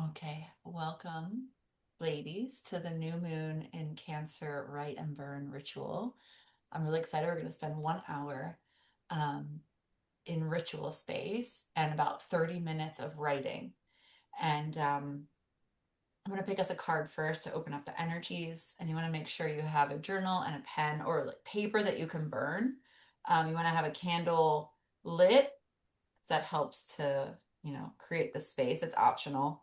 Okay, welcome, ladies, to the new moon in Cancer Write and Burn ritual. I'm really excited. We're going to spend 1 hour um, in ritual space and about 30 minutes of writing. And I'm going to pick us a card first to open up the energies. And you want to make sure you have a journal and a pen or like paper that you can burn. You want to have a candle lit that helps to, create the space. It's optional.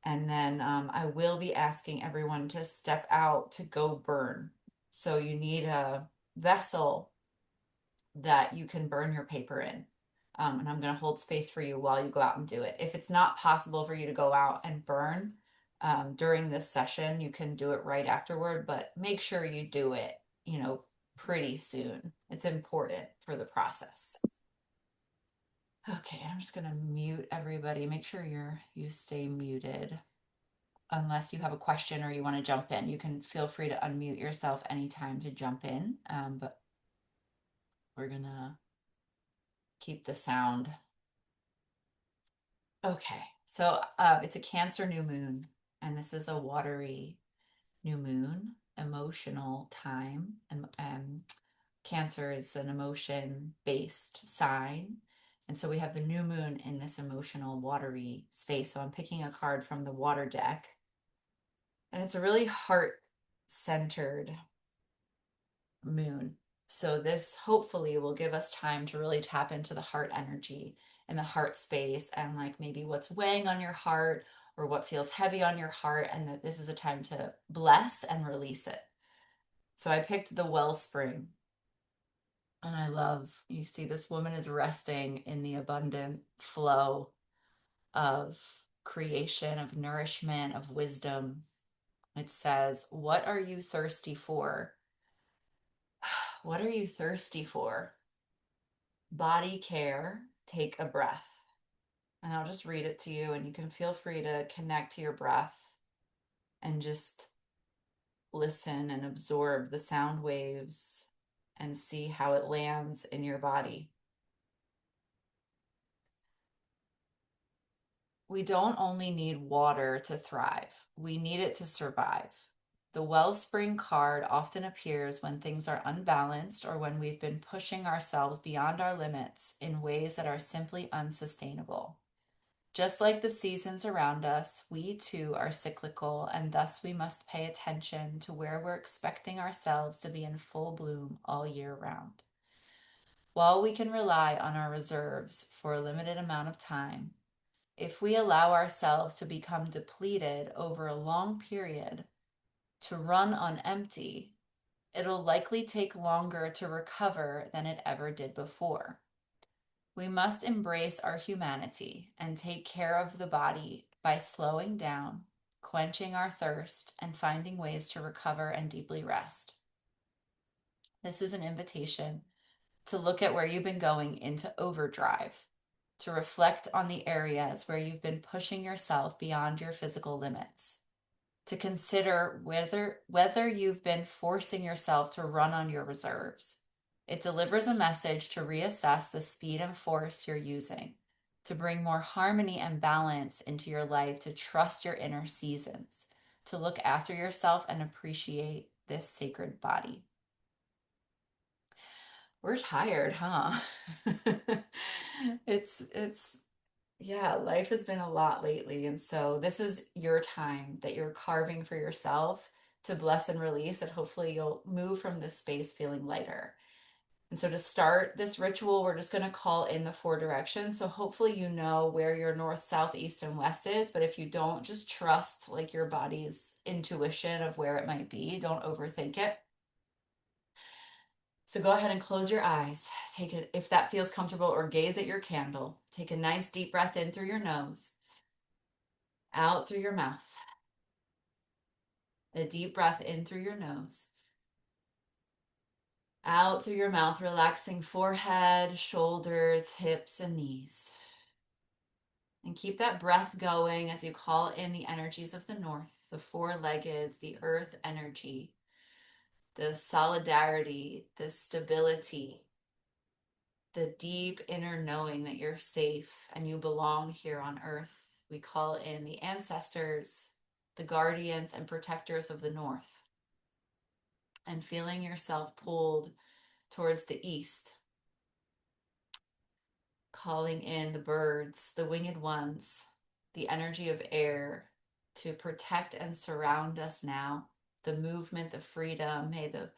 And then I will be asking everyone to step out to go burn. So you need a vessel that you can burn your paper in. And I'm going to hold space for you while you go out and do it. If it's not possible for you to go out and burn during this session, you can do it right afterward, but make sure you do it, pretty soon. It's important for the process. Okay, I'm just gonna mute everybody. Make sure you stay muted. Unless you have a question or you want to jump in, you can feel free to unmute yourself anytime to jump in. But we're gonna keep the sound. Okay, so it's a Cancer new moon, and this is a watery new moon, emotional time. Cancer is an emotion-based sign. And so we have the new moon in this emotional, watery space. So I'm picking a card from the water deck. And it's a really heart-centered moon. So this hopefully will give us time to really tap into the heart energy and the heart space and like maybe what's weighing on your heart or what feels heavy on your heart, and that this is a time to bless and release it. So I picked the wellspring. And I love, you see, this woman is resting in the abundant flow of creation, of nourishment, of wisdom. It says, "What are you thirsty for? What are you thirsty for? Body care, take a breath." And I'll just read it to you, and you can feel free to connect to your breath and just listen and absorb the sound waves and see how it lands in your body. We don't only need water to thrive, we need it to survive. The wellspring card often appears when things are unbalanced or when we've been pushing ourselves beyond our limits in ways that are simply unsustainable. Just like the seasons around us, we too are cyclical, and thus we must pay attention to where we're expecting ourselves to be in full bloom all year round. While we can rely on our reserves for a limited amount of time, if we allow ourselves to become depleted over a long period, to run on empty, it'll likely take longer to recover than it ever did before. We must embrace our humanity and take care of the body by slowing down, quenching our thirst, and finding ways to recover and deeply rest. This is an invitation to look at where you've been going into overdrive, to reflect on the areas where you've been pushing yourself beyond your physical limits, to consider whether you've been forcing yourself to run on your reserves. It delivers a message to reassess the speed and force you're using, to bring more harmony and balance into your life, to trust your inner seasons, to look after yourself and appreciate this sacred body. We're tired, huh? It's yeah, life has been a lot lately, and so this is your time that you're carving for yourself to bless and release, that hopefully you'll move from this space feeling lighter. And so to start this ritual, we're just going to call in the four directions. So hopefully you know where your north, south, east, and west is, but if you don't, just trust like your body's intuition of where it might be. Don't overthink it. So go ahead and close your eyes. Take it if that feels comfortable, or gaze at your candle. Take a nice deep breath in through your nose, out through your mouth. A deep breath in through your nose, out through your mouth, relaxing forehead, shoulders, hips, and knees. And keep that breath going as you call in the energies of the north, the four-leggeds, the earth energy, the solidarity, the stability, the deep inner knowing that you're safe and you belong here on earth. We call in the ancestors, the guardians and protectors of the north, and feeling yourself pulled towards the east, calling in the birds, the winged ones, the energy of air to protect and surround us now. The movement, the freedom, may the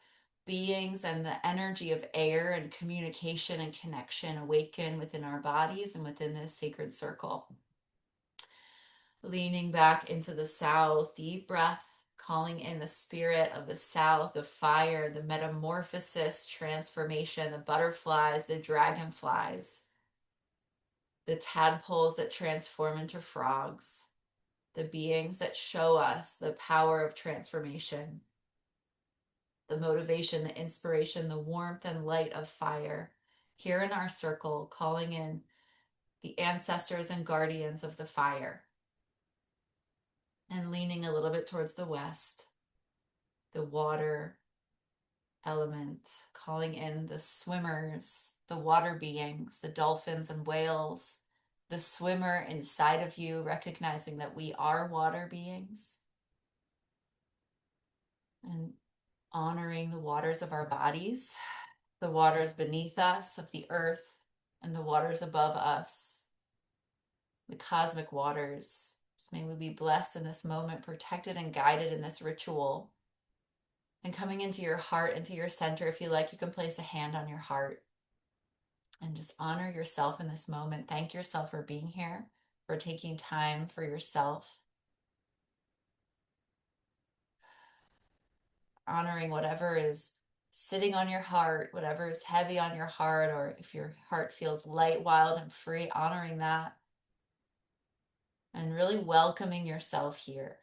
beings and the energy of air and communication and connection awaken within our bodies and within this sacred circle. Leaning back into the south, deep breath, calling in the spirit of the south, the fire, the metamorphosis, transformation, the butterflies, the dragonflies, the tadpoles that transform into frogs, the beings that show us the power of transformation, the motivation, the inspiration, the warmth and light of fire. Here in our circle, calling in the ancestors and guardians of the fire. And leaning a little bit towards the west, the water element, calling in the swimmers, the water beings, the dolphins and whales, the swimmer inside of you, recognizing that we are water beings, and honoring the waters of our bodies, the waters beneath us, of the earth, and the waters above us, the cosmic waters. So may we be blessed in this moment, protected and guided in this ritual. And coming into your heart, into your center, if you like, you can place a hand on your heart and just honor yourself in this moment. Thank yourself for being here, for taking time for yourself. Honoring whatever is sitting on your heart, whatever is heavy on your heart, or if your heart feels light, wild, and free, honoring that. And really welcoming yourself here.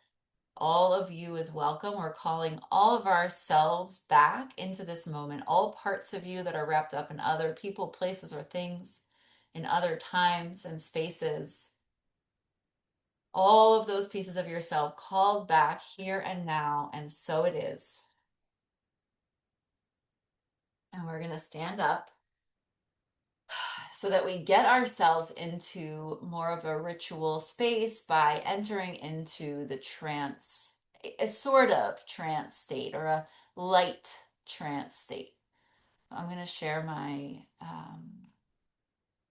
All of you is welcome. We're calling all of ourselves back into this moment. All parts of you that are wrapped up in other people, places, or things, in other times and spaces. All of those pieces of yourself called back here and now, and so it is. And we're going to stand up so that we get ourselves into more of a ritual space by entering into the trance, a sort of trance state or a light trance state. I'm going to share my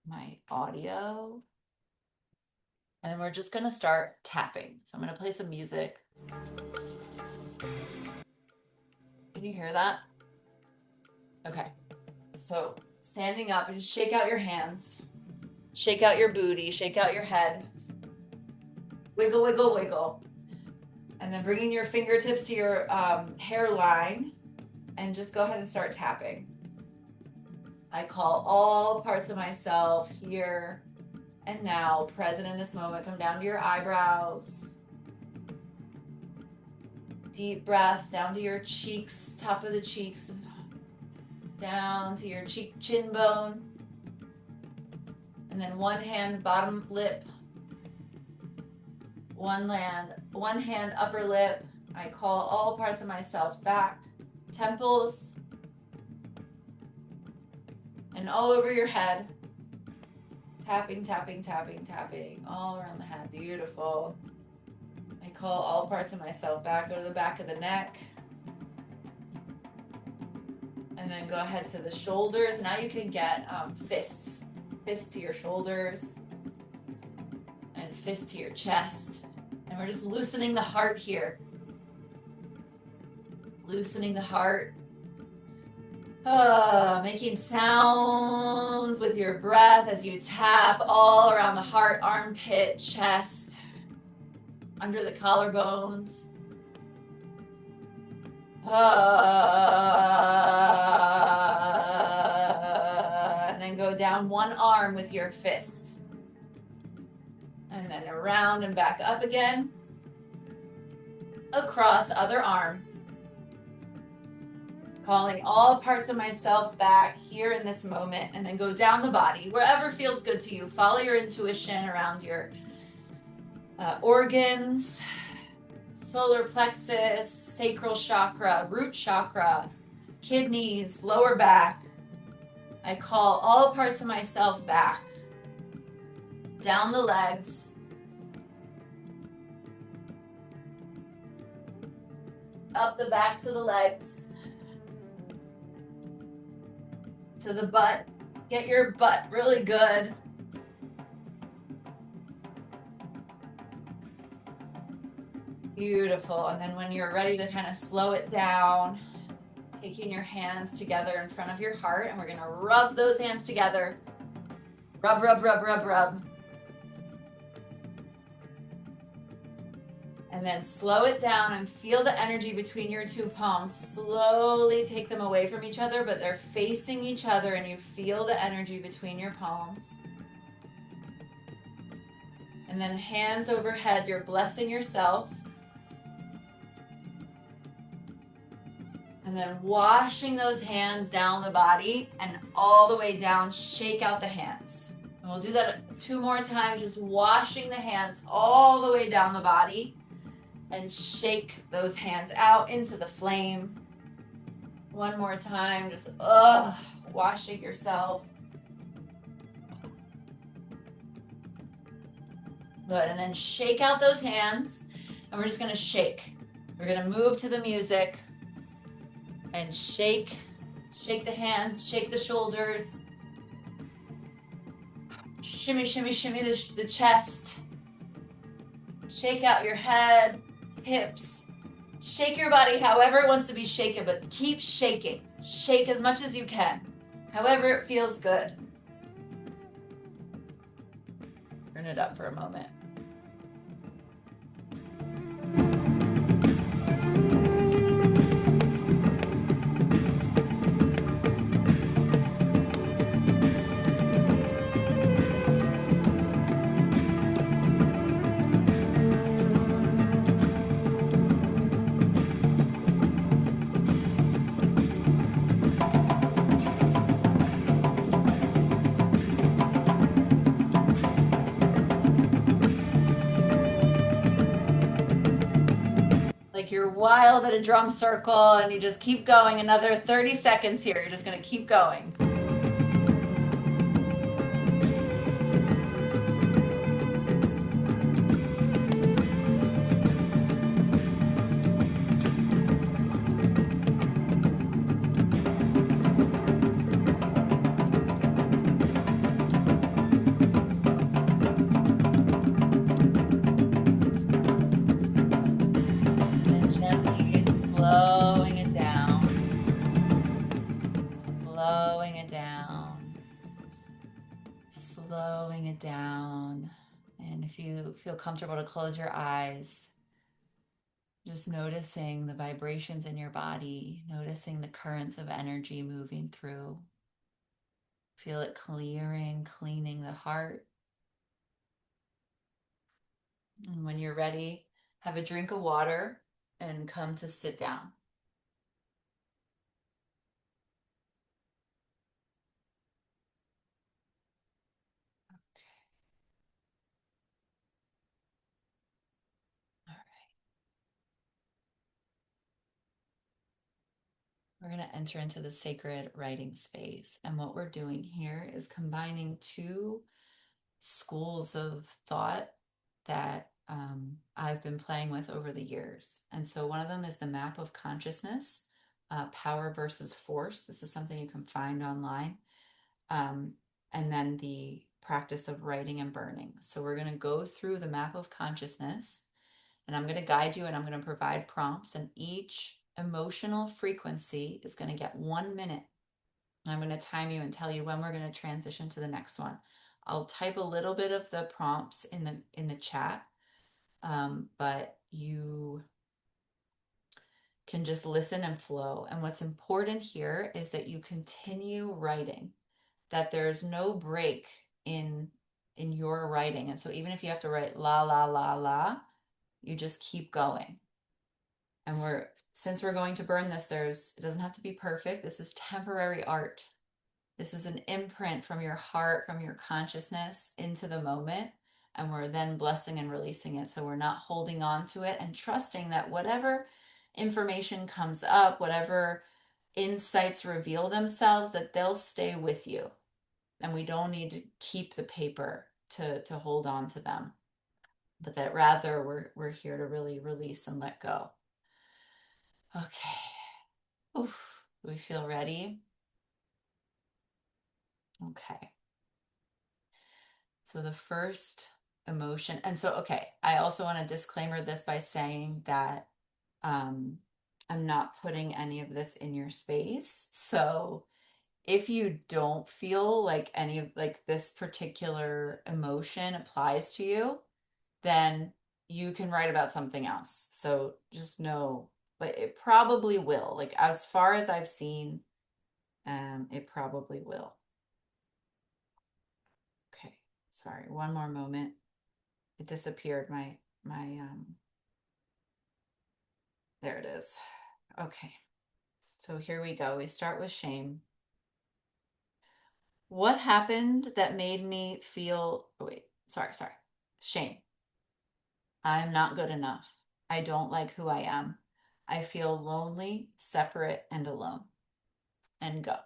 my audio, and we're just going to start tapping. So I'm going to play some music. Can you hear that? Okay. So standing up, and just shake out your hands, shake out your booty, shake out your head, wiggle, wiggle, wiggle. And then bringing your fingertips to your hairline, and just go ahead and start tapping. I call all parts of myself here and now, present in this moment. Come down to your eyebrows. Deep breath down to your cheeks, top of the cheeks, down to your chin bone. And then one hand, bottom lip. One hand, upper lip. I call all parts of myself back. Temples. And all over your head. Tapping, tapping, tapping, tapping. All around the head. Beautiful. I call all parts of myself back. Go to the back of the neck. And then go ahead to the shoulders. Now you can get fists. Fists to your shoulders. And fists to your chest. And we're just loosening the heart here. Loosening the heart. Making sounds with your breath as you tap all around the heart, armpit, chest, under the collarbones. And then go down one arm with your fist. And then around and back up again. Across other arm. Calling all parts of myself back here in this moment, and then go down the body, wherever feels good to you. Follow your intuition around your organs, solar plexus, sacral chakra, root chakra, kidneys, lower back. I call all parts of myself back. Down the legs, up the backs of the legs to the butt. Get your butt really good. Beautiful. And then when you're ready to kind of slow it down, taking your hands together in front of your heart, and we're going to rub those hands together. Rub, rub, rub, rub, rub. And then slow it down and feel the energy between your two palms. Slowly take them away from each other, but they're facing each other, and you feel the energy between your palms. And then hands overhead, you're blessing yourself. And then washing those hands down the body and all the way down, shake out the hands. And we'll do that 2 more times, just washing the hands all the way down the body and shake those hands out into the flame. 1 more time, just washing yourself. Good, and then shake out those hands, and we're just gonna shake. We're gonna move to the music and shake the hands, shake the shoulders. Shimmy, shimmy, shimmy the chest. Shake out your head, hips. Shake your body however it wants to be shaken, but keep shaking. Shake as much as you can, however it feels good. Turn it up for a moment. Like you're wild at a drum circle, and you just keep going. Another 30 seconds here. You're just going to keep going. And gently slowing it down. Slowing it down. Slowing it down. And if you feel comfortable to close your eyes, just noticing the vibrations in your body, noticing the currents of energy moving through. Feel it clearing, cleaning the heart. And when you're ready, have a drink of water and come to sit down. All right. We're going to enter into the sacred writing space. And what we're doing here is combining 2 schools of thought that I've been playing with over the years. And so one of them is the map of consciousness, power versus force. This is something you can find online. And then the practice of writing and burning. So we're going to go through the map of consciousness, and I'm going to guide you, and I'm going to provide prompts, and each emotional frequency is going to get 1 minute. I'm going to time you and tell you when we're going to transition to the next one. I'll type a little bit of the prompts in the chat, but you can just listen and flow. And what's important here is that you continue writing, that there's no break in your writing. And so even if you have to write la la la la, you just keep going. And since we're going to burn this, it doesn't have to be perfect. This is temporary art. This is an imprint from your heart, from your consciousness into the moment. And we're then blessing and releasing it. So we're not holding on to it, and trusting that whatever information comes up, whatever insights reveal themselves, that they'll stay with you. And we don't need to keep the paper to hold on to them, but that rather we're here to really release and let go. Okay. Oof. Do we feel ready? Okay. So the first emotion, and so, okay, I also want to disclaimer this by saying that um, I'm not putting any of this in your space. So if you don't feel like any of like this particular emotion applies to you, then you can write about something else. So just know, but it probably will. Like as far as I've seen, it probably will. Okay. Sorry, one more moment. It disappeared. My there it is. Okay. So here we go. We start with shame. What happened that made me feel, oh, wait, sorry. Shame. I'm not good enough. I don't like who I am. I feel lonely, separate, and alone. And go.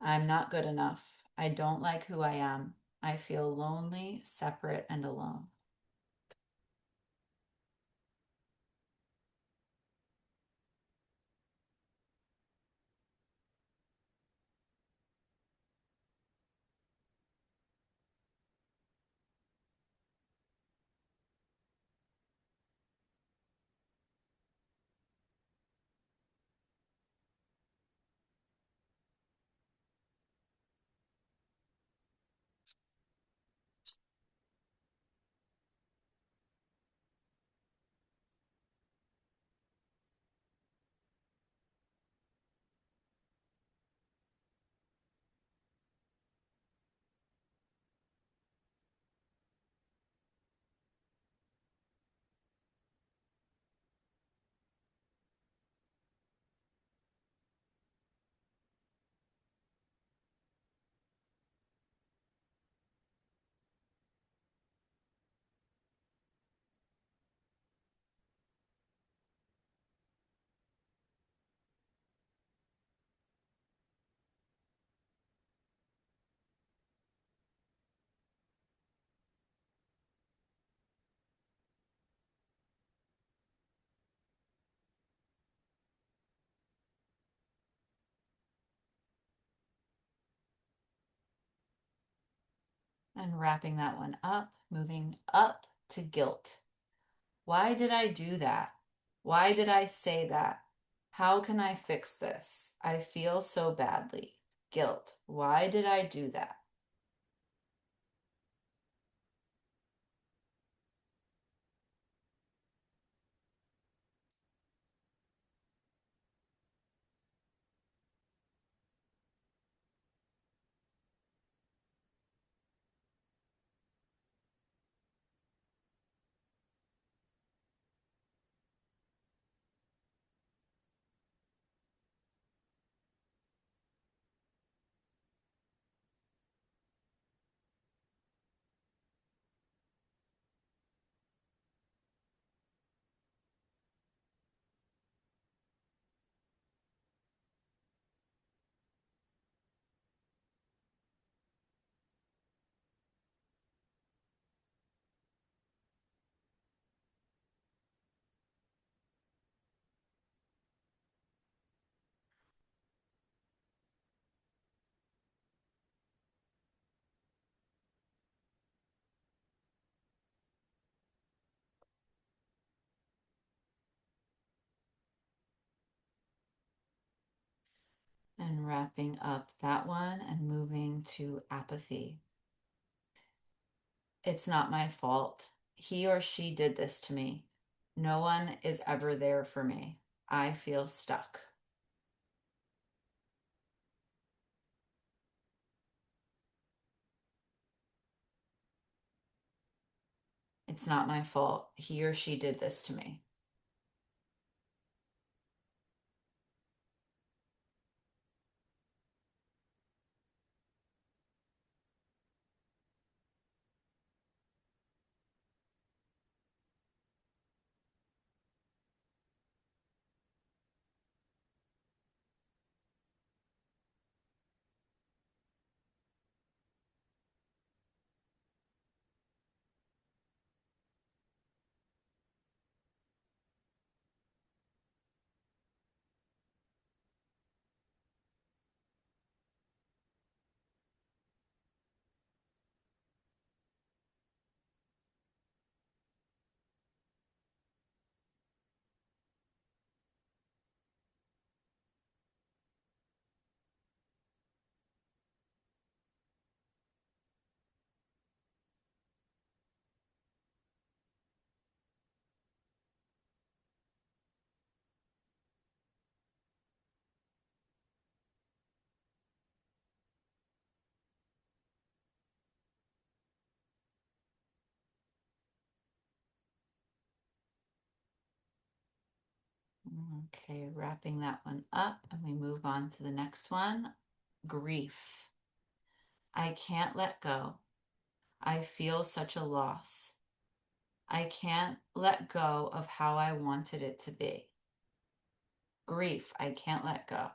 I'm not good enough. I don't like who I am. I feel lonely, separate, and alone. And wrapping that one up, moving up to guilt. Why did I do that? Why did I say that? How can I fix this? I feel so badly. Guilt. Why did I do that? And wrapping up that one and moving to apathy. It's not my fault. He or she did this to me. No one is ever there for me. I feel stuck. It's not my fault. He or she did this to me. Okay, wrapping that one up, and we move on to the next one. Grief. I can't let go. I feel such a loss. I can't let go of how I wanted it to be. Grief. I can't let go.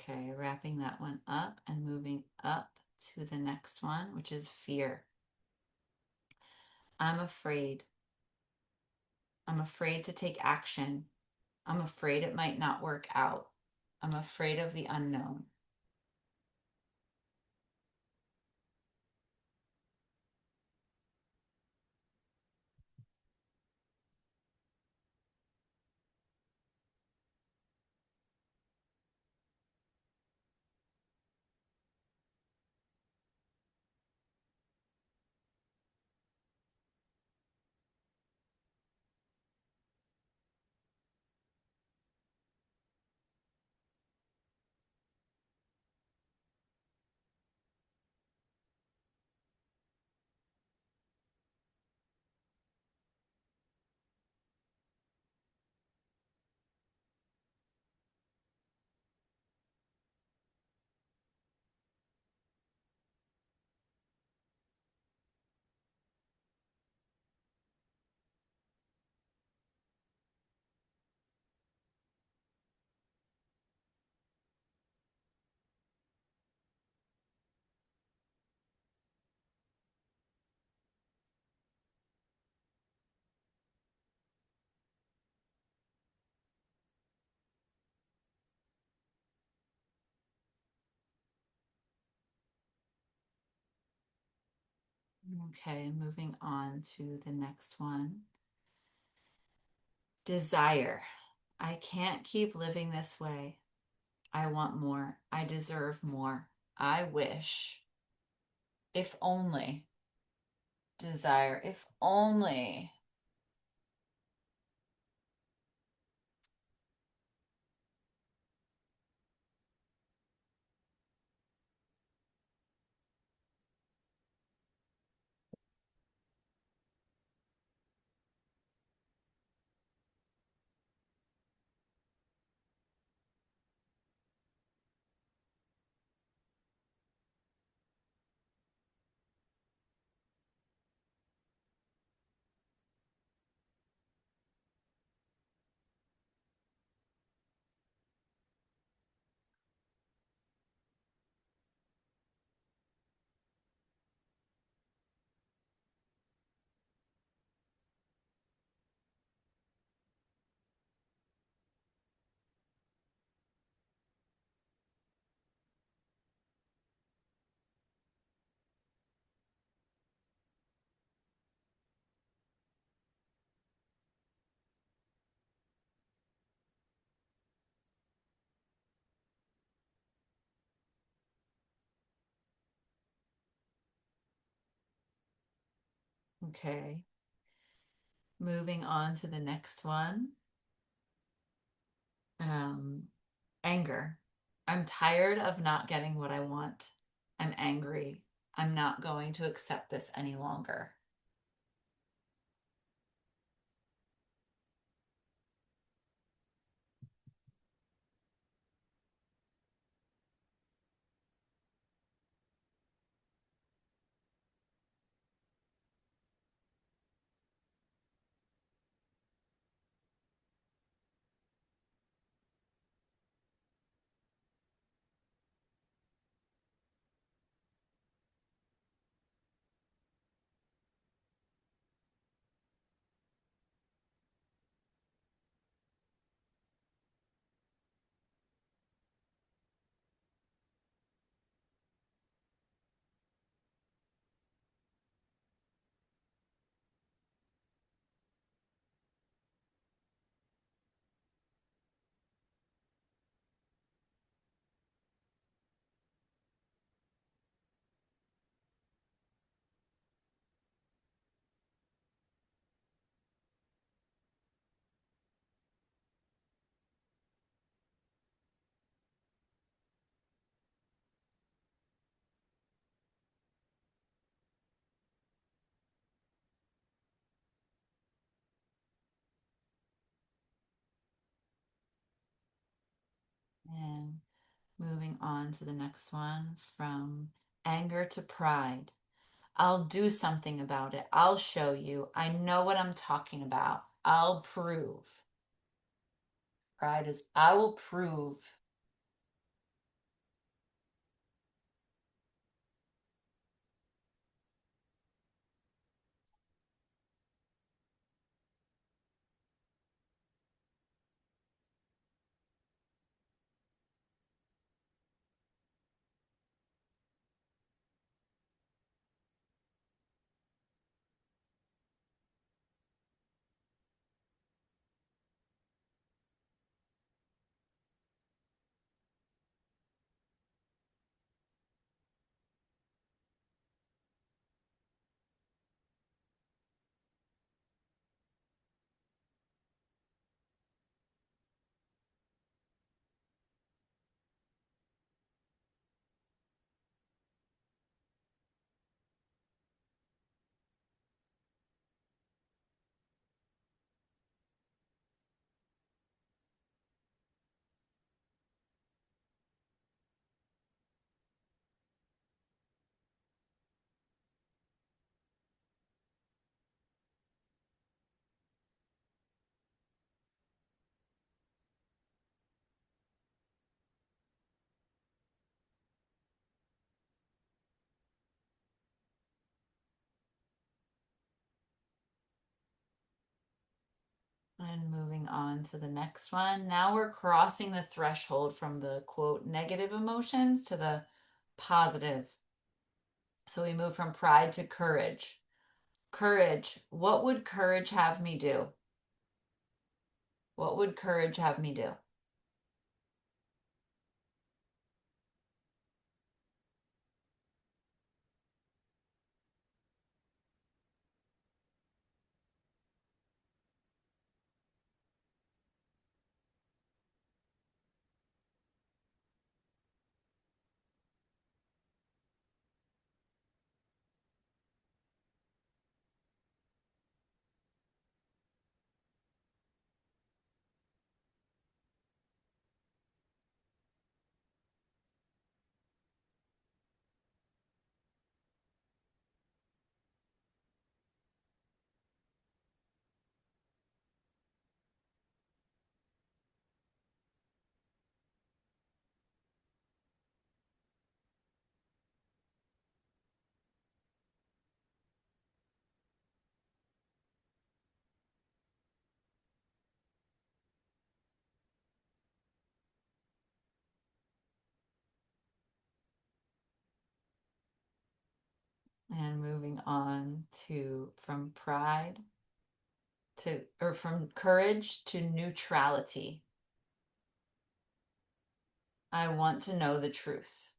Okay, wrapping that one up and moving up to the next one, which is fear. I'm afraid. I'm afraid to take action. I'm afraid it might not work out. I'm afraid of the unknown. Okay, moving on to the next one. Desire. I can't keep living this way. I want more. I deserve more. I wish. If only. Desire. If only. Okay. Moving on to the next one. Um, Anger. I'm tired of not getting what I want. I'm angry. I'm not going to accept this any longer. And moving on to the next one, from anger to pride. I'll do something about it. I'll show you. I know what I'm talking about. I'll prove. Pride is, I will prove. And moving on to the next one. Now we're crossing the threshold from the quote negative emotions to the positive. So we move from pride to courage. Courage. What would courage have me do? What would courage have me do? And moving on to from pride to, or from courage to neutrality. I want to know the truth.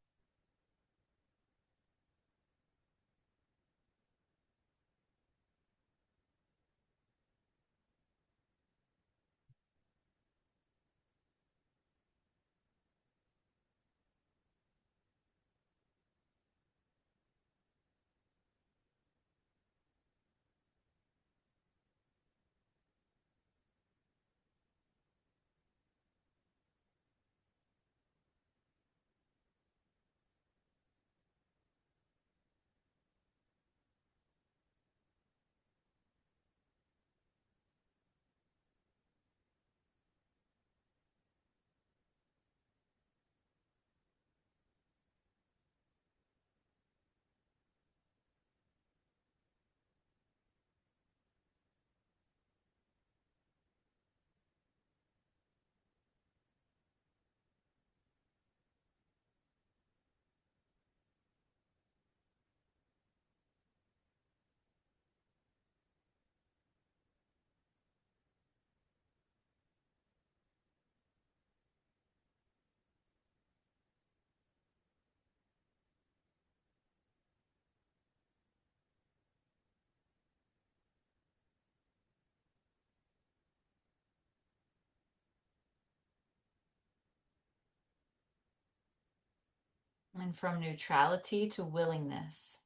And from neutrality to willingness.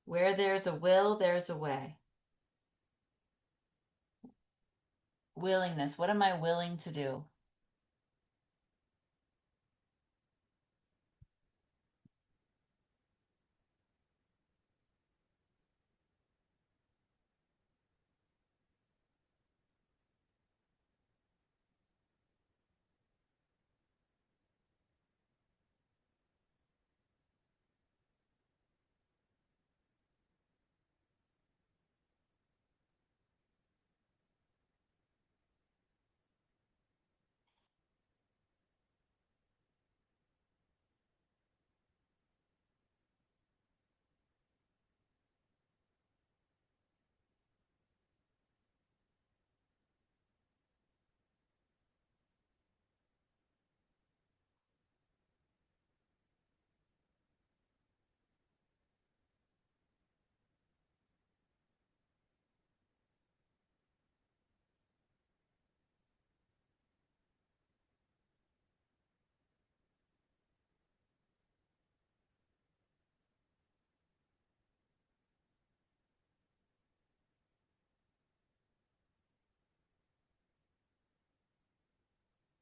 Where there's a will, there's a way. Willingness. What am I willing to do?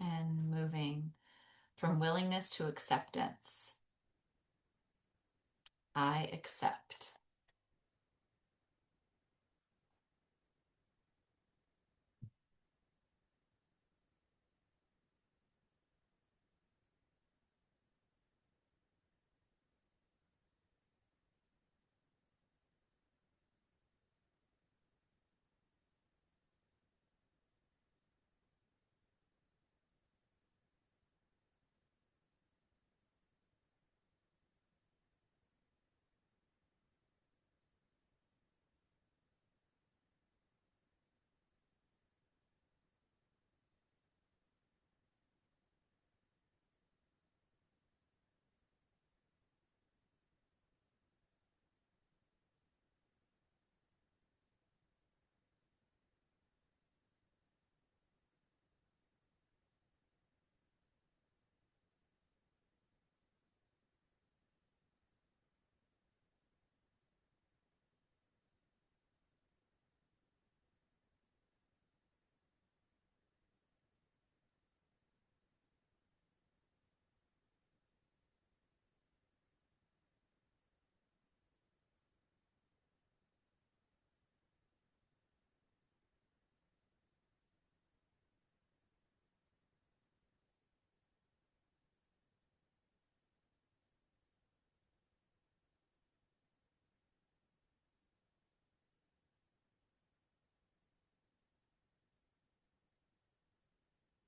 And moving from willingness to acceptance. I accept.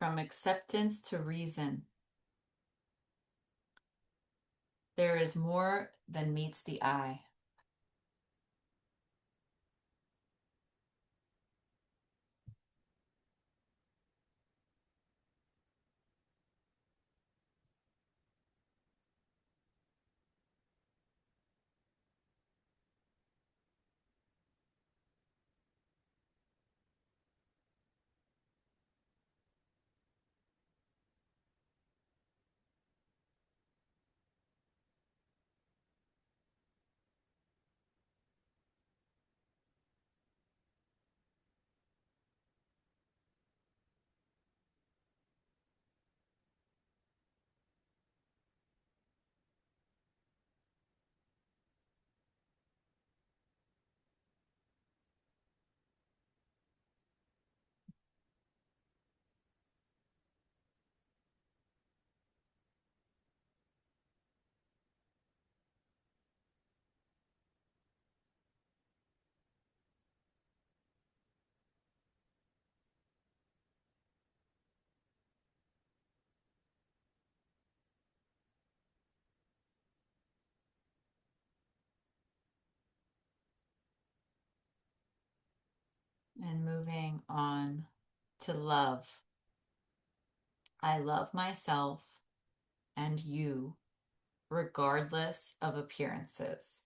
From acceptance to reason. There is more than meets the eye. And moving on to love. I love myself and you, regardless of appearances.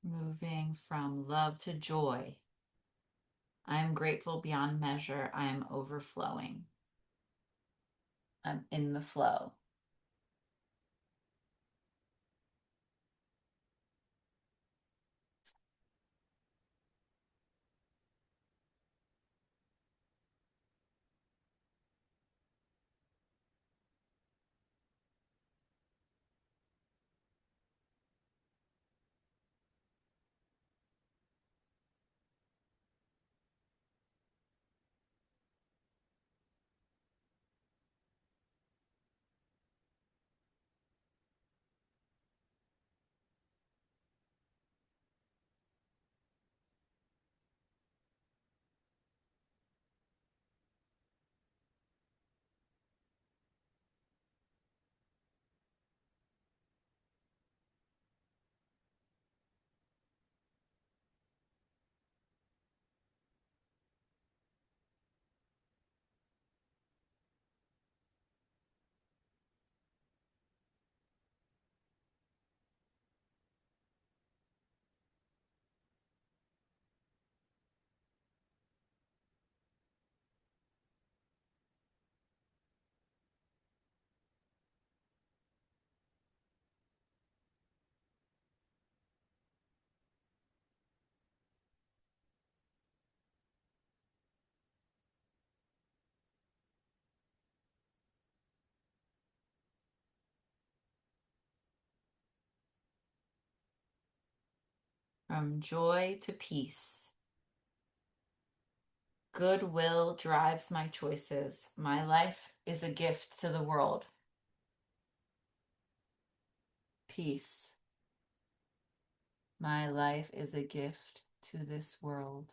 Moving from love to joy. I am grateful beyond measure. I am overflowing. I'm in the flow. From joy to peace. Goodwill drives my choices. My life is a gift to the world. Peace. My life is a gift to this world.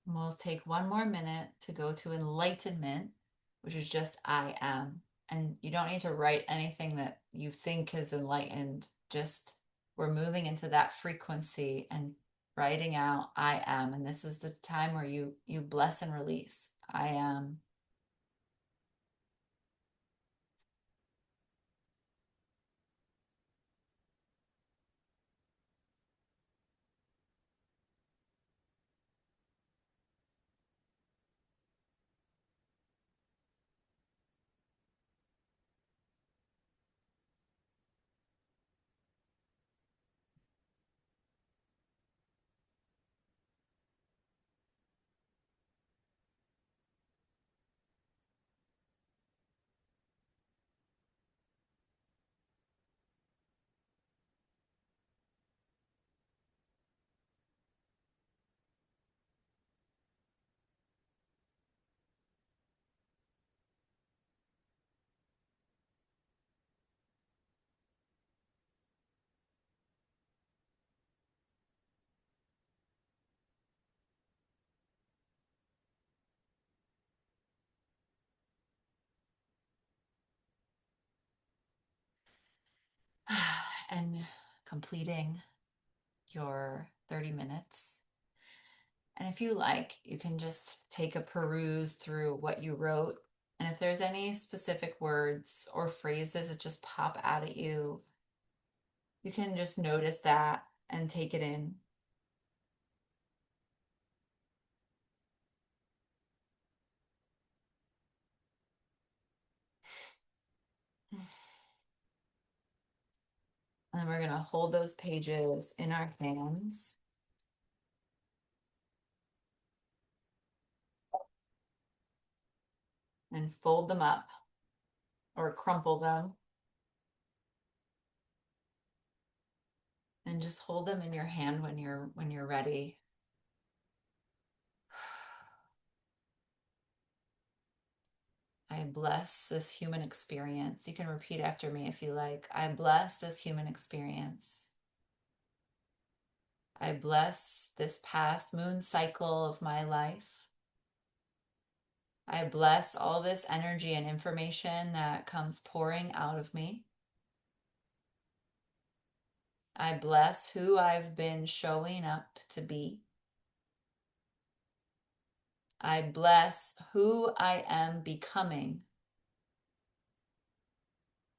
We'll take one more minute to go to enlightenment, which is just I am. And you don't need to write anything that you think is enlightened. Just we're moving into that frequency and writing out I am. And this is the time where you bless and release. I am. And completing your 30 minutes. And if you like, you can just take a peruse through what you wrote. And if there's any specific words or phrases that just pop out at you, you can just notice that and take it in. And then we're going to hold those pages in our hands and fold them up or crumple them, and just hold them in your hand when you're ready. I bless this human experience. You can repeat after me if you like. I bless this human experience. I bless this past moon cycle of my life. I bless all this energy and information that comes pouring out of me. I bless who I've been showing up to be. I bless who I am becoming.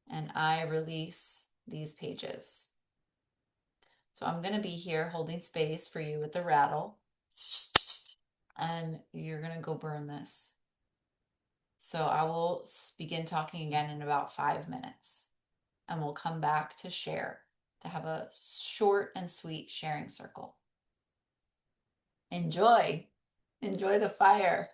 And I release these pages. So I'm going to be here holding space for you with the rattle. And you're going to go burn this. So I will begin talking again in about 5 minutes. And we'll come back to share, to have a short and sweet sharing circle. Enjoy. Enjoy the fire.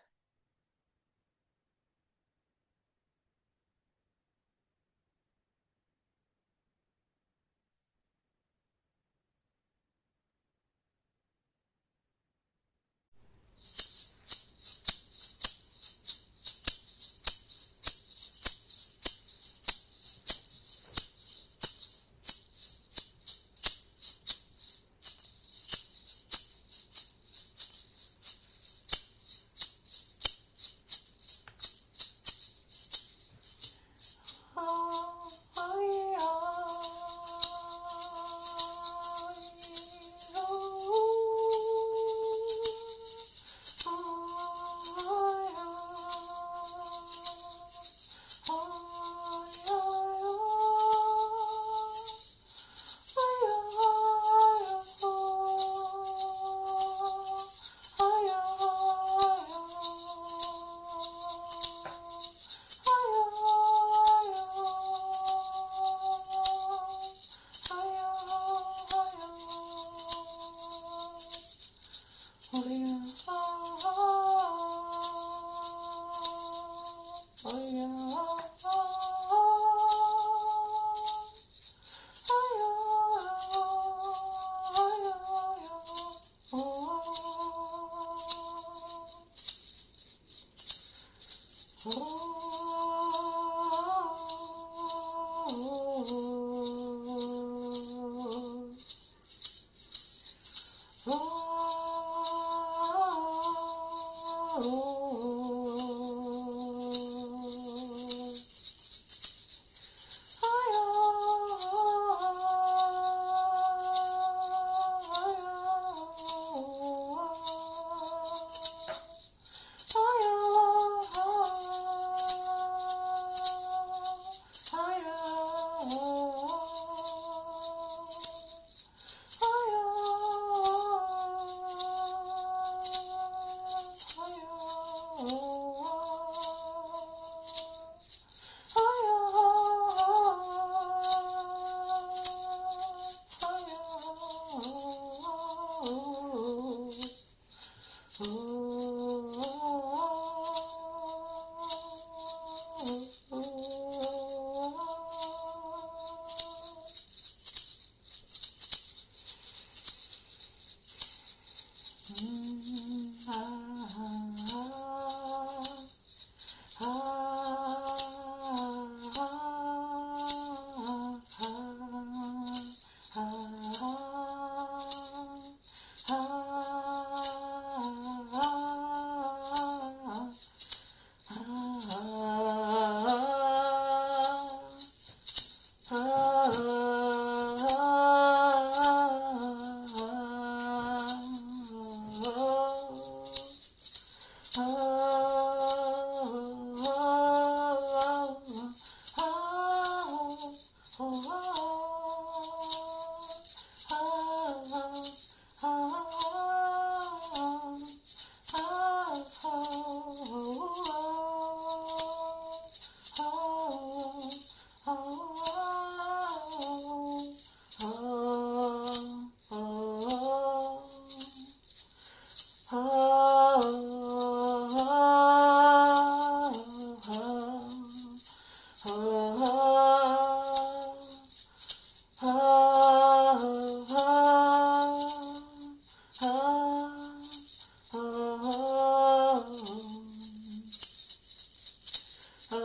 We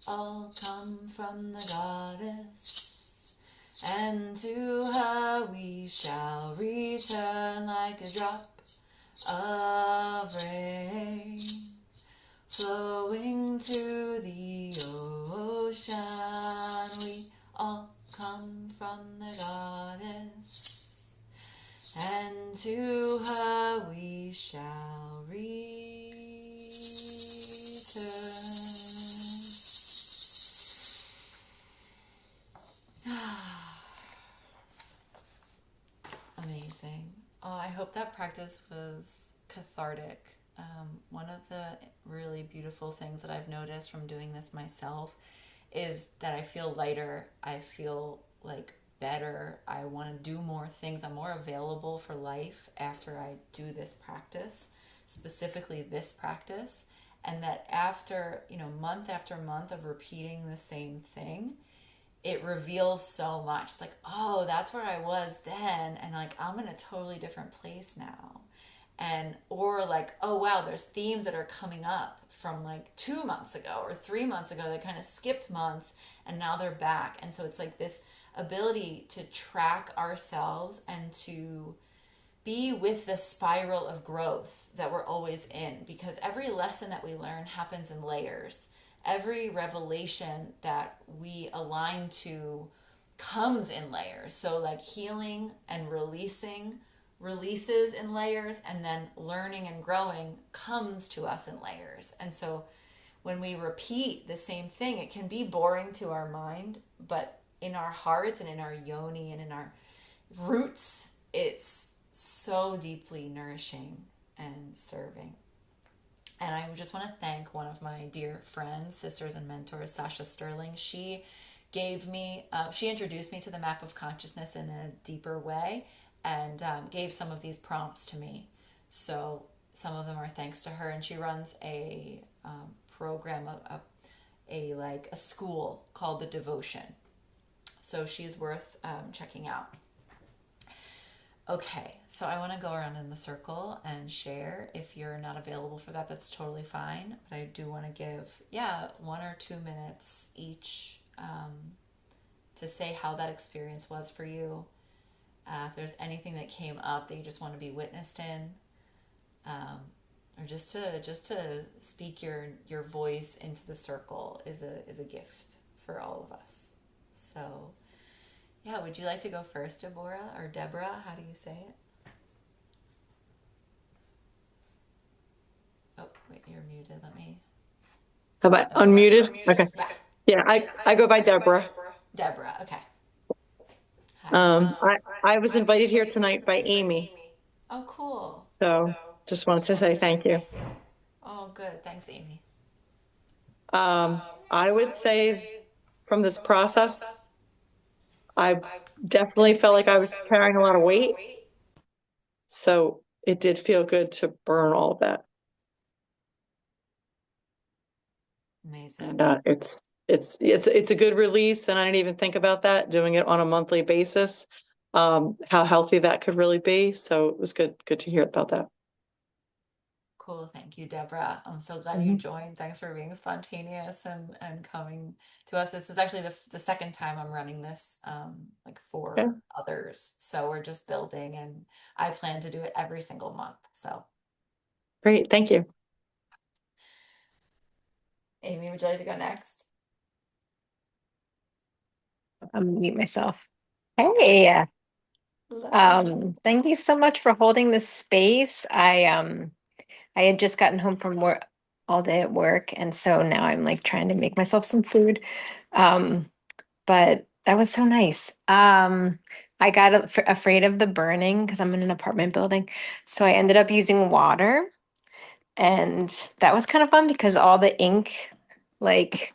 all come from the goddess, and to her we shall return like a drop of rain flowing to the ocean. We all come from the goddess, and to her we shall return. Amazing. Oh, I hope that practice was cathartic. One of the really beautiful things that I've noticed from doing this myself is that I feel lighter. I feel like better. I want to do more things. I'm more available for life after I do this practice, specifically this practice. And that after, month after month of repeating the same thing, it reveals so much. It's like, oh, that's where I was then, and like I'm in a totally different place now. And or like, oh wow, there's themes that are coming up from like 2 months ago or 3 months ago that kind of skipped months and now they're back. And so it's like this ability to track ourselves and to be with the spiral of growth that we're always in, because every lesson that we learn happens in layers. Every revelation that we align to comes in layers. So, like healing and releasing releases in layers, and then learning and growing comes to us in layers. And so, when we repeat the same thing, it can be boring to our mind, but in our hearts and in our yoni and in our roots, it's so deeply nourishing and serving. And I just want to thank one of my dear friends, sisters, and mentors, Sacha Sterling. She introduced me to the map of consciousness in a deeper way, and gave some of these prompts to me. So some of them are thanks to her, and she runs a program, a school called the Devotion. So she's worth checking out. Okay, so I want to go around in the circle and share. If you're not available for that, that's totally fine. But I do want to give, 1 or 2 minutes each to say how that experience was for you. If there's anything that came up that you just want to be witnessed in, um, or just to speak your voice into the circle is a gift for all of us. So yeah, would you like to go first, Deborah or Deborah? How do you say it? Oh, wait, you're muted. Let me. How about Oh, unmuted? Okay. yeah, Yeah, I go by Deborah. Deborah. Okay. Hi. I was invited here tonight by Amy, Oh, cool. so just wanted to say thank you. Oh, good. Thanks, Amy. I would say from this process, I definitely felt like I was carrying a lot of weight, so it did feel good to burn all of that. Amazing. And it's a good release, and I didn't even think about that, doing it on a monthly basis, how healthy that could really be. So it was good to hear about that. Cool. Thank you, Deborah. I'm so glad you Mhm. joined. Thanks for being spontaneous and coming to us. This is actually the second time I'm running this, like Okay, for others. So we're just building, and I plan to do it every single month. So, great, thank you. Amy, would you like to go next? Unmute myself. Hey, Hello. thank you so much for holding this space. I had just gotten home from work all day at work, and so now I'm like trying to make myself some food. Um, but that was so nice. I got afraid of the burning because I'm in an apartment building, so I ended up using water, and that was kind of fun because all the ink, like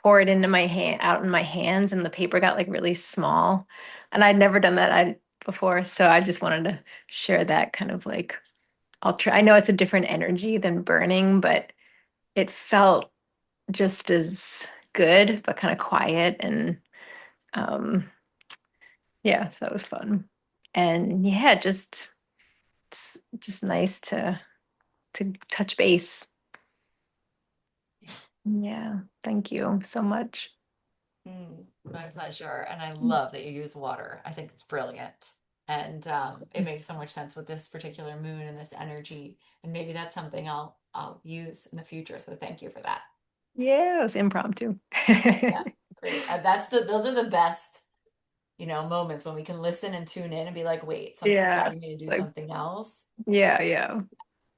pour it into my hand out in my hands and the paper got like really small, and I'd never done that. I before, so I just wanted to share that kind of like ultra. I know it's a different energy than burning, but it felt just as good, but kind of quiet and um yeah, so that was fun. And yeah, just it's just nice to touch base. Yeah, thank you so much. My pleasure. And I love that you use water. I think it's brilliant. And it makes so much sense with this particular moon and this energy. And maybe that's something I'll use in the future. So thank you for that. Yeah, it was impromptu. Yeah, great. Those are the best, moments when we can listen and tune in and be like, wait, something's Yeah, guiding me to do like something else. yeah, yeah.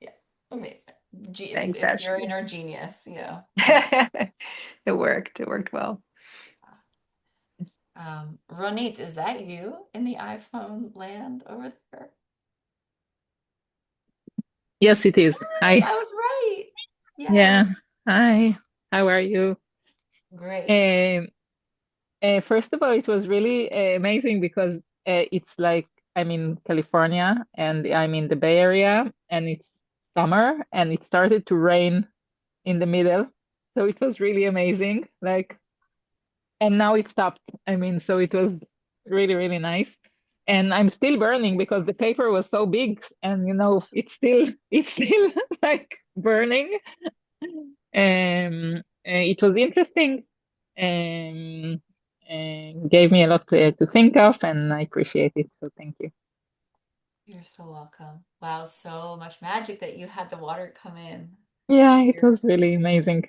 Yeah, amazing. Thanks, It's your Ashley. inner genius, coming. It worked. It worked well. Ronit, is that you in the iPhone land over there? Yes, it is. Yes, Hi. I was right. Yay. Yeah. Hi. How are you? Great. Um, First of all, it was really amazing because it's like I'm in California and I'm in the Bay Area and it's summer and it started to rain in the middle. So it was really amazing. Like, and now it stopped. So it was really, really nice. And I'm still burning because the paper was so big and it's still it's still like burning. It was interesting. Gave me a lot to think of, and I appreciate it. So thank you. You're so welcome. Wow, so much magic that you had the water come in. Yeah, it was Tears. really amazing.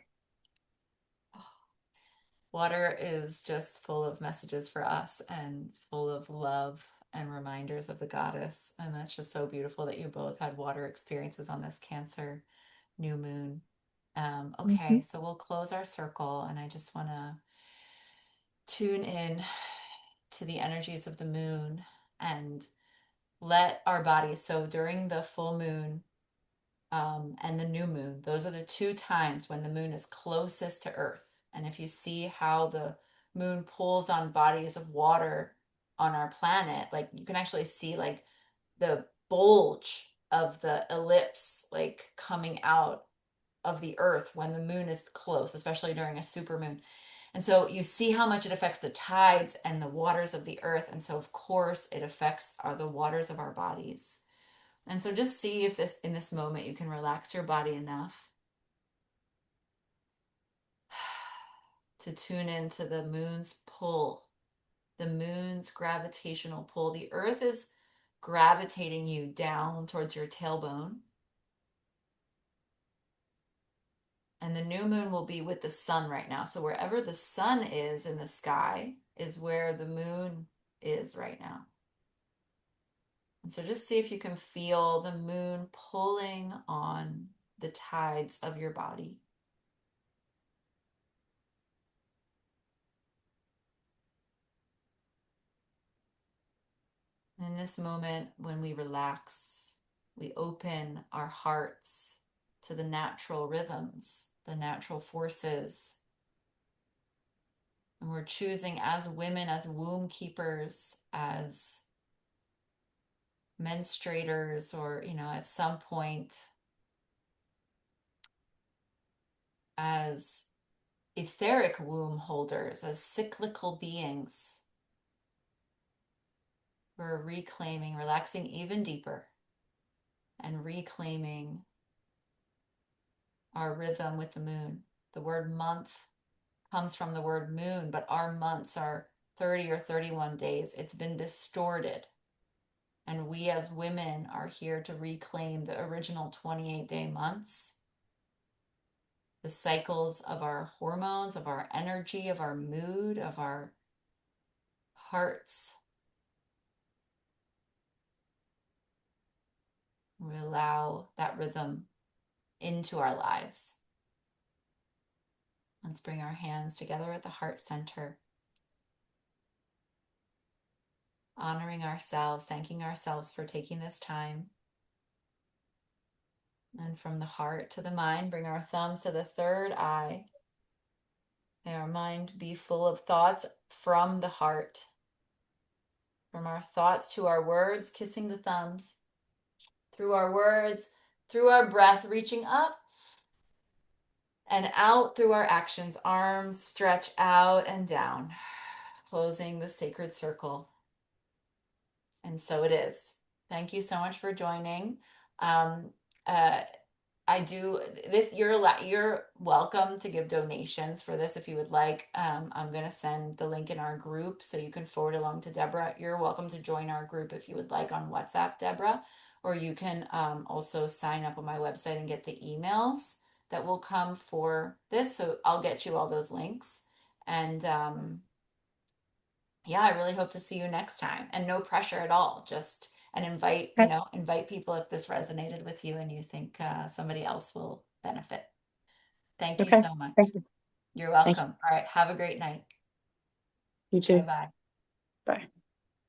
Water is just full of messages for us and full of love and reminders of the goddess. And that's just so beautiful that you both had water experiences on this Cancer new moon. Okay, Mhm. so we'll close our circle, and I just want to tune in to the energies of the moon and let our bodies. So during the full moon, and the new moon. Those are the two times when the moon is closest to Earth. And if you see how the moon pulls on bodies of water on our planet, like you can actually see like the bulge of the ellipse like coming out of the Earth when the moon is close, especially during a supermoon. And so you see how much it affects the tides and the waters of the earth. And so, of course, it affects the waters of our bodies. And so just see if in this moment you can relax your body enough to tune into the moon's pull, the moon's gravitational pull. The earth is gravitating you down towards your tailbone. And the new moon will be with the sun right now. So wherever the sun is in the sky is where the moon is right now. And so just see if you can feel the moon pulling on the tides of your body. In this moment, when we relax, we open our hearts to the natural rhythms, the natural forces. And we're choosing as women, as womb keepers, as menstruators, or, at some point, as etheric womb holders, as cyclical beings. We're reclaiming, relaxing even deeper, and reclaiming our rhythm with the moon. The word month comes from the word moon, but our months are 30 or 31 days. It's been distorted. And we as women are here to reclaim the original 28-day months, the cycles of our hormones, of our energy, of our mood, of our hearts. We allow that rhythm into our lives. Let's bring our hands together at the heart center, honoring ourselves, thanking ourselves for taking this time. And from the heart to the mind, bring our thumbs to the third eye. May our mind be full of thoughts from the heart. From our thoughts to our words, kissing the thumbs. Through our words, through our breath, reaching up and out through our actions. Arms stretch out and down, closing the sacred circle. And so it is. Thank you so much for joining. Um, uh, I do this. You're welcome to give donations for this if you would like. I'm gonna send the link in our group so you can forward along to Deborah. You're welcome to join our group if you would like on WhatsApp, Deborah, or you can also sign up on my website and get the emails that will come for this. So I'll get you all those links. And yeah, I really hope to see you next time. And no pressure at all. Just and invite, Okay. invite people if this resonated with you and you think somebody else will benefit. Thank you Okay. so much. Thank you. You're Thank you. welcome. All right. Have a great night. You Bye too. bye. Bye.